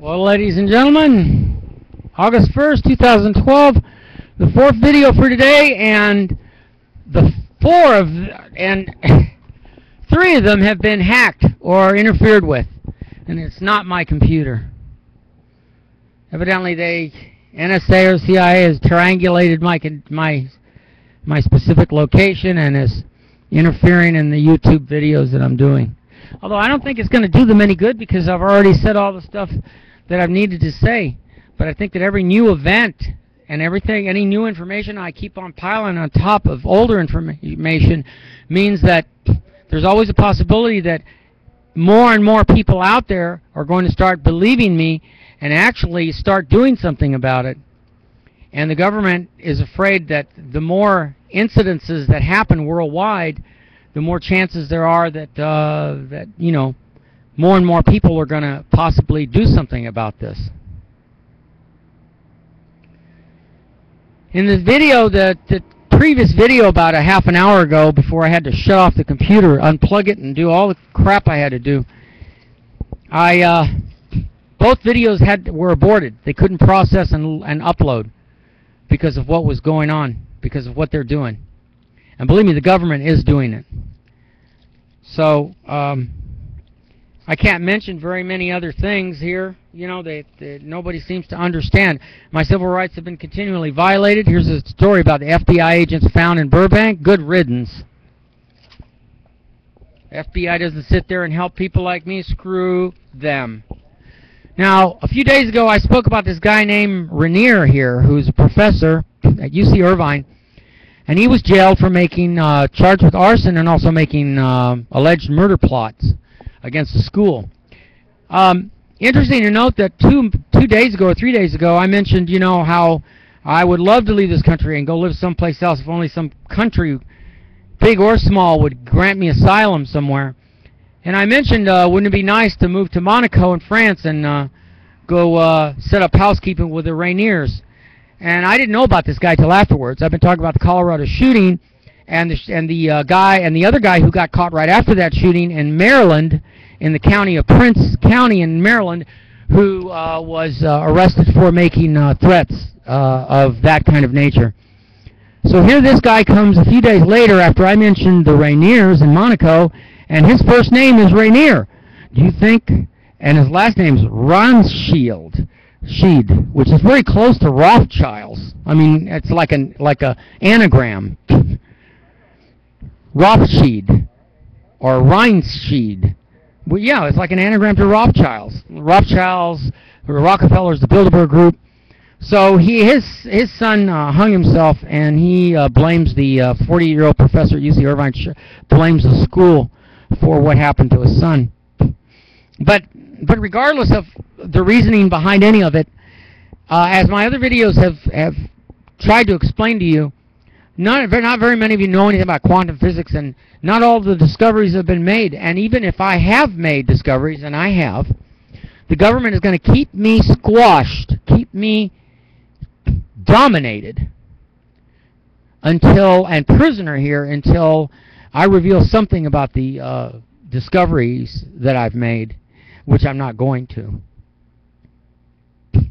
Well, ladies and gentlemen, August 1st, 2012, the fourth video for today, and three of them have been hacked or interfered with, and it's not my computer. Evidently, NSA or CIA has triangulated my specific location and is interfering in the YouTube videos that I'm doing. Although I don't think it's going to do them any good because I've already said all the stuff that I've needed to say. But I think that every new event and everything, any new information I keep on piling on top of older information means that there's always a possibility that more and more people out there are going to start believing me and actually start doing something about it. And the government is afraid that the more incidences that happen worldwide, the more chances there are that you know, more and more people are going to possibly do something about this. In this video, the previous video about a half an hour ago, before I had to shut off the computer, unplug it, and do all the crap I had to do, both videos were aborted. They couldn't process and upload because of what was going on, because of what they're doing. And believe me, the government is doing it. So, I can't mention very many other things here. You know, nobody seems to understand. My civil rights have been continually violated. Here's a story about the FBI agents found in Burbank. Good riddance. FBI doesn't sit there and help people like me. Screw them. Now, a few days ago, I spoke about this guy named Rainier here, who's a professor at UC Irvine. And he was jailed for making, charged with arson and also making alleged murder plots against the school. Interesting to note that two days ago or 3 days ago, I mentioned, you know, how I would love to leave this country and go live someplace else if only some country, big or small, would grant me asylum somewhere. And I mentioned, wouldn't it be nice to move to Monaco in France and go set up housekeeping with the Rainiers. And I didn't know about this guy till afterwards. I've been talking about the Colorado shooting and the other guy who got caught right after that shooting in Maryland, in the county of Prince County in Maryland, who was arrested for making threats of that kind of nature. So here this guy comes a few days later after I mentioned the Rainiers in Monaco, and his first name is Rainier. Do you think? And his last name is Ronschild. Sheed, which is very close to Rothschilds. I mean, it's like a anagram. Rothschild or Reinschied. Well, yeah, it's like an anagram to Rothschilds. Rothschilds, Rockefellers, the Bilderberg Group. So his son hung himself, and he blames the 40-year-old professor at UC Irvine, blames the school for what happened to his son. But regardless of the reasoning behind any of it, as my other videos have tried to explain to you, not very many of you know anything about quantum physics, and not all the discoveries have been made. And even if I have made discoveries, and I have, the government is going to keep me squashed, keep me dominated and prisoner here until I reveal something about the discoveries that I've made, which I'm not going to.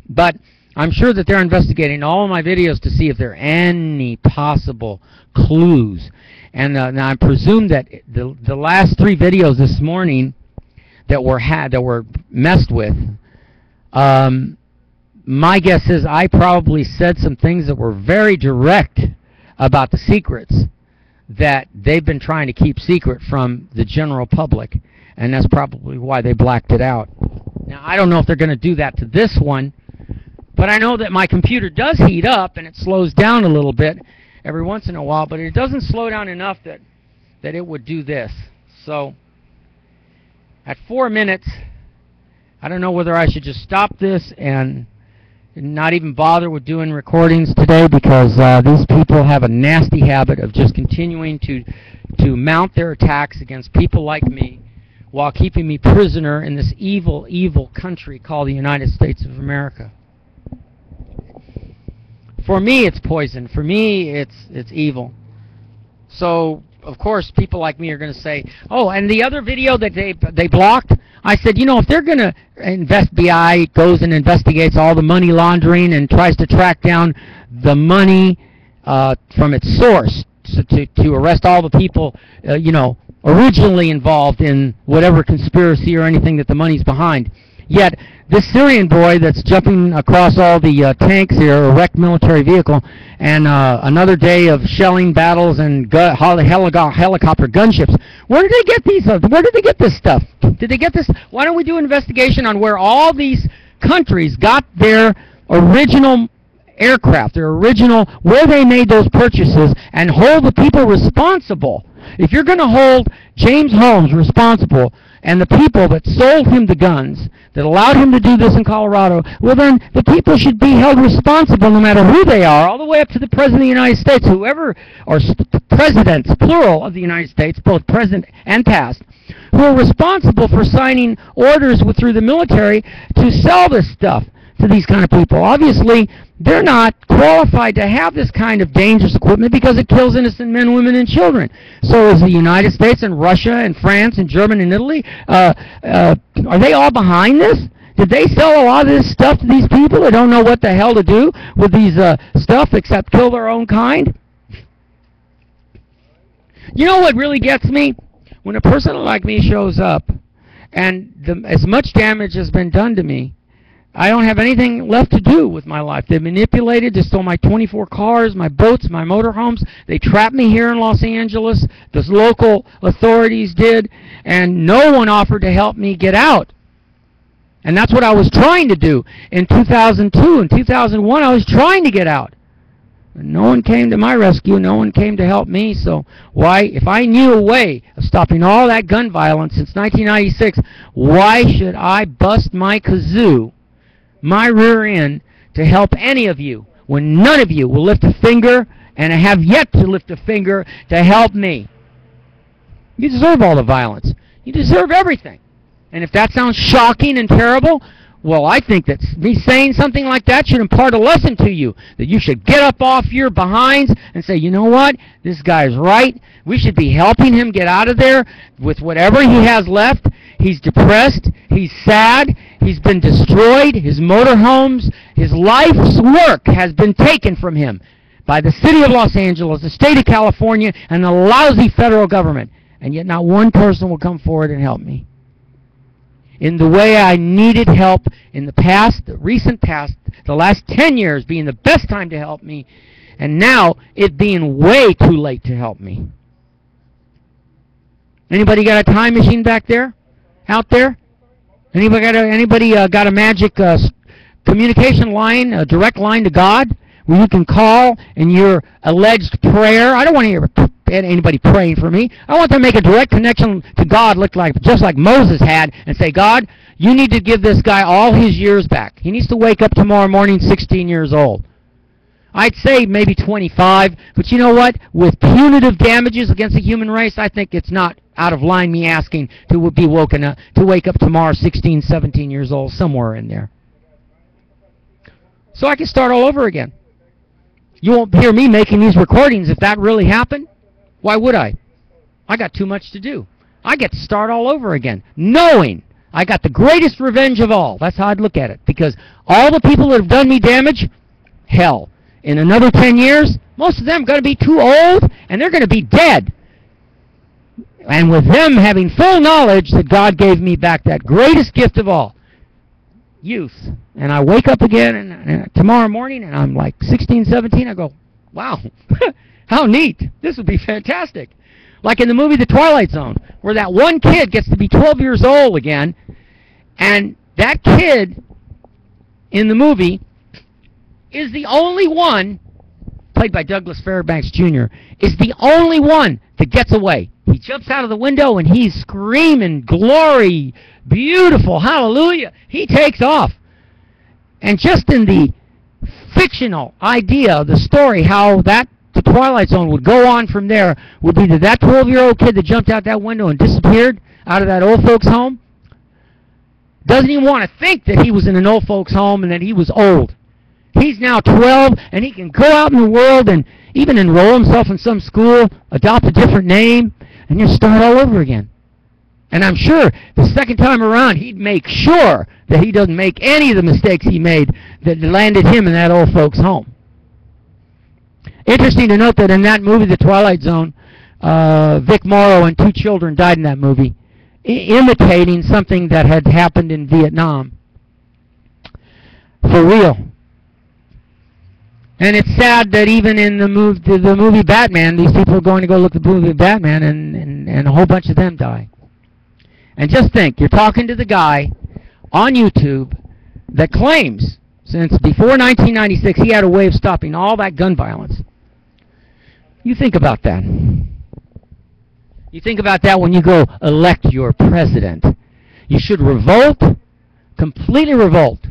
But I'm sure that they're investigating all of my videos to see if there are any possible clues. And now I presume that the last three videos this morning that were messed with, my guess is I probably said some things that were very direct about the secrets that they've been trying to keep secret from the general public. And that's probably why they blacked it out. Now, I don't know if they're going to do that to this one, but I know that my computer does heat up and it slows down a little bit every once in a while, but it doesn't slow down enough that it would do this. So, at 4 minutes, I don't know whether I should just stop this and not even bother with doing recordings today, because these people have a nasty habit of just continuing to mount their attacks against people like me while keeping me prisoner in this evil, evil country called the United States of America. For me, it's poison. For me, it's evil. So of course, people like me are going to say, oh, and the other video that they blocked, I said, you know, if they're going to FBI goes and investigates all the money laundering and tries to track down the money from its source to arrest all the people, you know, originally involved in whatever conspiracy or anything that the money's behind. Yet, this Syrian boy that's jumping across all the tanks here, a wrecked military vehicle, and another day of shelling battles and helicopter gunships. Where did they get these? Where did they get this stuff? Did they get this? Why don't we do an investigation on where all these countries got their original aircraft, their original, where they made those purchases, and hold the people responsible? If you're going to hold James Holmes responsible and the people that sold him the guns, that allowed him to do this in Colorado, well then the people should be held responsible no matter who they are, all the way up to the President of the United States, whoever, or presidents, plural, of the United States, both present and past, who are responsible for signing orders through the military to sell this stuff to these kind of people. Obviously, they're not qualified to have this kind of dangerous equipment because it kills innocent men, women, and children. So is the United States and Russia and France and Germany and Italy. Are they all behind this? Did they sell a lot of this stuff to these people that don't know what the hell to do with these stuff except kill their own kind? You know what really gets me? When a person like me shows up and as much damage has been done to me, I don't have anything left to do with my life. They manipulated, they stole my 24 cars, my boats, my motorhomes. They trapped me here in Los Angeles. The local authorities did, and no one offered to help me get out. And that's what I was trying to do in 2002. In 2001, I was trying to get out. And no one came to my rescue. No one came to help me. So why, if I knew a way of stopping all that gun violence since 1996, why should I bust my kazoo, my rear end, to help any of you when none of you will lift a finger and have yet to lift a finger to help me? You deserve all the violence. You deserve everything. And if that sounds shocking and terrible, well, I think that me saying something like that should impart a lesson to you, that you should get up off your behinds and say, you know what, this guy's right. We should be helping him get out of there with whatever he has left. He's depressed. He's sad. He's been destroyed. His motorhomes, his life's work has been taken from him by the city of Los Angeles, the state of California, and the lousy federal government. And yet not one person will come forward and help me in the way I needed help in the past, the recent past, the last 10 years being the best time to help me, and now it being way too late to help me. Anybody got a time machine back there? Out there? Anybody got a magic communication line, a direct line to God, where you can call and your alleged prayer? I don't want to hear anybody praying for me. I want them to make a direct connection to God, just like Moses had, and say, God, you need to give this guy all his years back. He needs to wake up tomorrow morning 16 years old. I'd say maybe 25, but you know what? With punitive damages against the human race, I think it's not out of line me asking to be woken up, to wake up tomorrow 16, 17 years old, somewhere in there. So I can start all over again. You won't hear me making these recordings if that really happened. Why would I? I got too much to do. I get to start all over again, knowing I got the greatest revenge of all. That's how I'd look at it. Because all the people that have done me damage, hell, in another 10 years, most of them are going to be too old, and they're going to be dead. And with them having full knowledge that God gave me back that greatest gift of all, youth. And I wake up again and tomorrow morning, and I'm like 16, 17, I go, wow, how neat. This would be fantastic. Like in the movie The Twilight Zone, where that one kid gets to be 12 years old again, and that kid in the movie is the only one, played by Douglas Fairbanks Jr., is the only one that gets away. He jumps out of the window and he's screaming, glory, beautiful, hallelujah. He takes off. And just in the fictional idea of the story, how the Twilight Zone would go on from there, would be that 12-year-old kid that jumped out that window and disappeared out of that old folks' home doesn't even want to think that he was in an old folks' home and that he was old. He he's now 12, and he can go out in the world and even enroll himself in some school, adopt a different name, and just start all over again. And I'm sure the second time around, he'd make sure that he doesn't make any of the mistakes he made that landed him in that old folks' home. Interesting to note that in that movie, The Twilight Zone, Vic Morrow and 2 children died in that movie, imitating something that had happened in Vietnam. For real. And it's sad that even in the movie Batman, these people are going to go look at the movie Batman, and a whole bunch of them die. And just think, you're talking to the guy on YouTube that claims, since before 1996, he had a way of stopping all that gun violence. You think about that. You think about that when you go elect your president. You should revolt, completely revolt.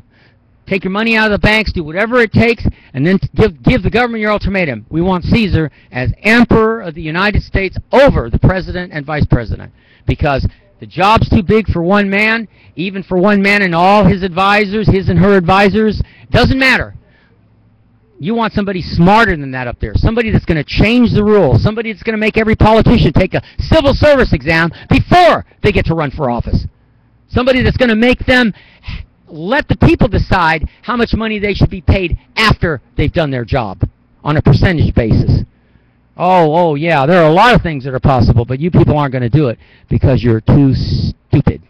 Take your money out of the banks, do whatever it takes, and then give the government your ultimatum. We want Caesar as Emperor of the United States over the President and Vice President. Because the job's too big for one man, even for one man and all his advisors, his and her advisors. Doesn't matter. You want somebody smarter than that up there. Somebody that's going to change the rules. Somebody that's going to make every politician take a civil service exam before they get to run for office. Somebody that's going to make them let the people decide how much money they should be paid after they've done their job on a percentage basis. Oh, yeah, there are a lot of things that are possible, but you people aren't going to do it because you're too stupid.